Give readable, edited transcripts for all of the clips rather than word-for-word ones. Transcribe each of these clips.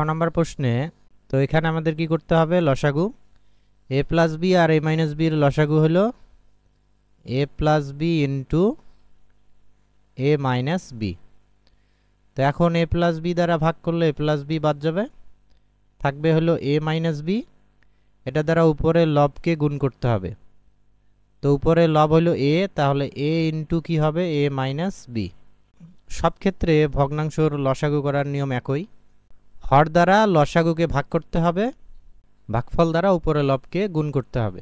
নম্বর প্রশ্নে তো এখানে আমাদের কি করতে হবে লসাগু a প্লাস বি আর a মাইনাস বি এর লসাগু হলো a plus B into a minus B. তো এখন a প্লাস বি দ্বারা ভাগ করলে a প্লাস বি বাদ যাবে, থাকবে হলো a মাইনাস বি। এটা দ্বারা উপরে লবকে গুণ করতে হবে, তো উপরে লব হলো a, তাহলে a ইন্টু কি হবে a মাইনাস বি। সব ক্ষেত্রে ভগ্নাংশর লসাগু করার নিয়ম একই, হর দ্বারা লসাগুকে ভাগ করতে হবে, ভাগফল দ্বারা উপরে লবকে গুণ করতে হবে।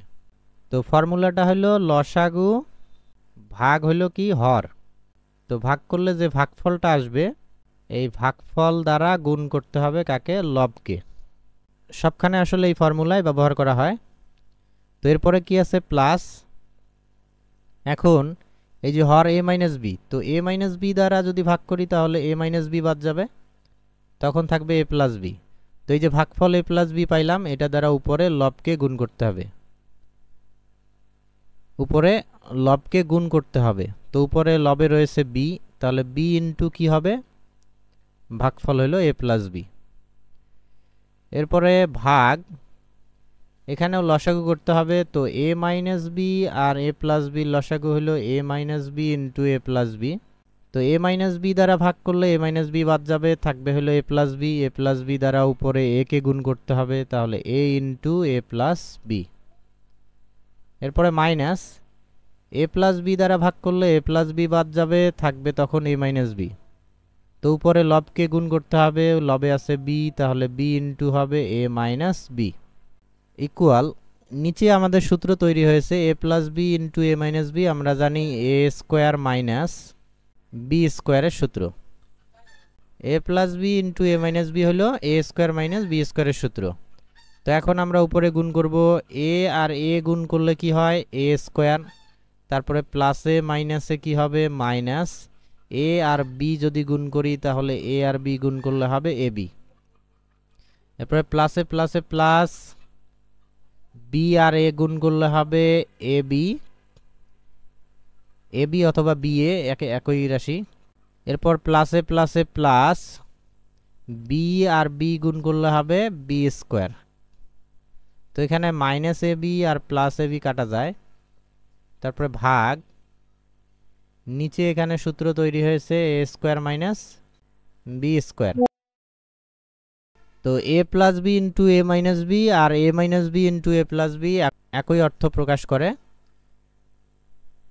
তো ফর্মুলাটা হলো লসাগু ভাগ হলো কি হর, তো ভাগ করলে যে ভাগফলটা আসবে এই ভাগফল দ্বারা গুণ করতে হবে কাকে, লবকে। সবখানে আসলে এই ফর্মুলাই ব্যবহার করা হয়। তো এরপরে কি আছে প্লাস, এখন এই যে হর a মাইনাস বি, তো a মাইনাস বি দ্বারা যদি ভাগ করি তাহলে a মাইনাস বি বাদ যাবে, তখন থাকবে a প্লাস বি। তো এই যে ভাগফল a প্লাস বি পাইলাম, এটা দ্বারা উপরে লবকে গুণ করতে হবে, উপরে লবকে গুণ করতে হবে। তো উপরে লবে রয়েছে বি, তাহলে বি ইন্টু কি হবে ভাগফল হলো a প্লাস বি। এরপরে ভাগ, এখানেও লসাগু করতে হবে, তো a মাইনাস বি আর a প্লাস বির লসাগু হলো a minus B into a plus B. তো a মাইনাস বি দ্বারা ভাগ করলে a মাইনাস বি বাদ যাবে, থাকবে হলো a plus B. a plus B দ্বারা উপরে a কে গুণ করতে হবে, তাহলে a into a plus B. এরপরে মাইনাস, a প্লাস বি দ্বারা ভাগ করলে a প্লাস বি বাদ যাবে, থাকবে তখন a মাইনাস বি। তো উপরে লবকে গুণ করতে হবে, লবে আছে বি, তাহলে বি ইন্টু হবে a মাইনাস বি ইকুয়াল, নিচে আমাদের সূত্র তৈরি হয়েছে a plus B into a minus B. আমরা জানি a স্কোয়ার মাইনাস বি স্কোয়ারের সূত্র, a plus B into a minus B হলো a স্কোয়ার মাইনাস বি স্কোয়ারের সূত্র। তো এখন আমরা উপরে গুণ করব, a আর a গুণ করলে কি হয় a স্কোয়ার, তারপরে প্লাসে মাইনাসে কি হবে মাইনাস, a আর b যদি গুণ করি তাহলে a আর b গুণ করলে হবে ab। এরপরে প্লাসে প্লাসে প্লাস, b আর a গুণ করলে হবে ab, ab অথবা ba একই রাশি। এরপর প্লাসে প্লাসে প্লাস, b আর b গুণ করলে হবে b স্কোয়ার। তো এখানে মাইনাস ab আর প্লাস ab কাটা যায়, তারপরে ভাগ, নিচে এখানে সূত্র তৈরি হয়েছে a square minus b square. তো a plus B into a minus B আর a minus B into a plus B একই অর্থ প্রকাশ করে।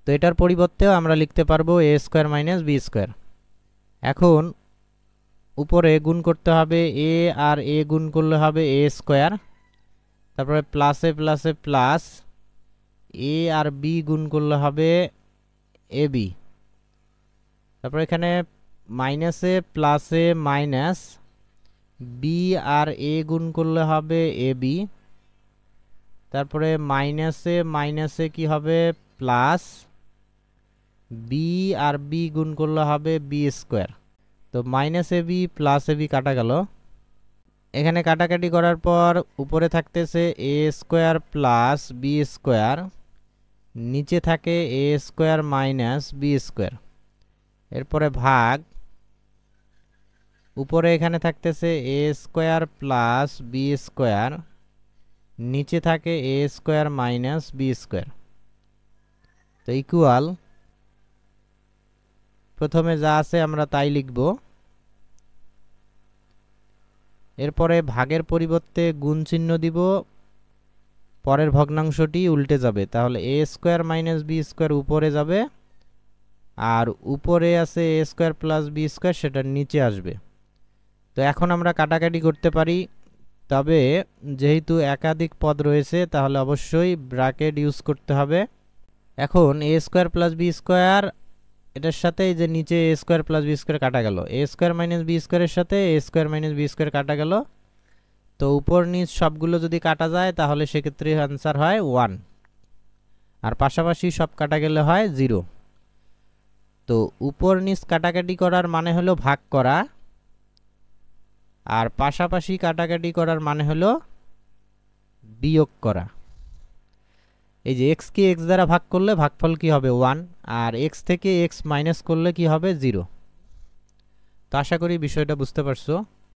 তো এটার পরিবর্তেও আমরা লিখতে পারবো a square minus B square. এখন উপরে গুণ করতে হবে, a আর a গুণ করলে হবে a স্কোয়ার, তারপরে প্লাসে প্লাসে প্লাস, a আর b গুণ করলে হবে ab, তারপরে এখানে মাইনাসে প্লাসে মাইনাস, b আর a গুণ করলে হবে ab, তারপরে মাইনাসে মাইনাসে কি হবে প্লাস, b আর b গুণ করলে হবে b স্কোয়ার। তো মাইনাস ab প্লাস ab কাটা গেল, এখানে কাটাকাটি করার পর উপরে থাকতেছে a square plus b square, নিচে থাকে a square minus b square. এরপরে ভাগ, উপরে এখানে থাকতেছে a square plus b square, নিচে থাকে a square minus b square. তো ইকুয়াল, প্রথমে যা আছে আমরা তাই লিখব, এরপরে ভাগের পরিবর্তে গুণ চিহ্ন দিব, পরের ভগ্নাংশটি উল্টে যাবে, তাহলে a square minus b square উপরে যাবে, আর উপরে আছে a square plus b square, সেটার নিচে আসবে। তো এখন আমরা কাটাকাটি করতে পারি, তবে যেহেতু একাধিক পদ রয়েছে তাহলে অবশ্যই ব্র্যাকেট ইউজ করতে হবে। এখন a square plus b square, এটার সাথে যে নিচে a square plus b square কাটা গেল, a স্কোয়ার মাইনাস b স্কোয়ারের সাথে a square minus b square কাটা গেল। তো উপর নিচ সবগুলো যদি কাটা যায় তাহলে সেক্ষেত্রে আনসার হয় 1, আর পাশাপাশি সব কাটা গেলে হয় 0। তো উপর নিচ কাটাকাটি করার মানে হলো ভাগ করা, আর পাশাপাশি কাটাকাটি করার মানে হলো বিয়োগ করা। এই যে x কে x দ্বারা ভাগ করলে ভাগফল কি হবে 1, আর x থেকে x মাইনাস করলে কি হবে 0। তো আশা করি বিষয়টা বুঝতে পারছো।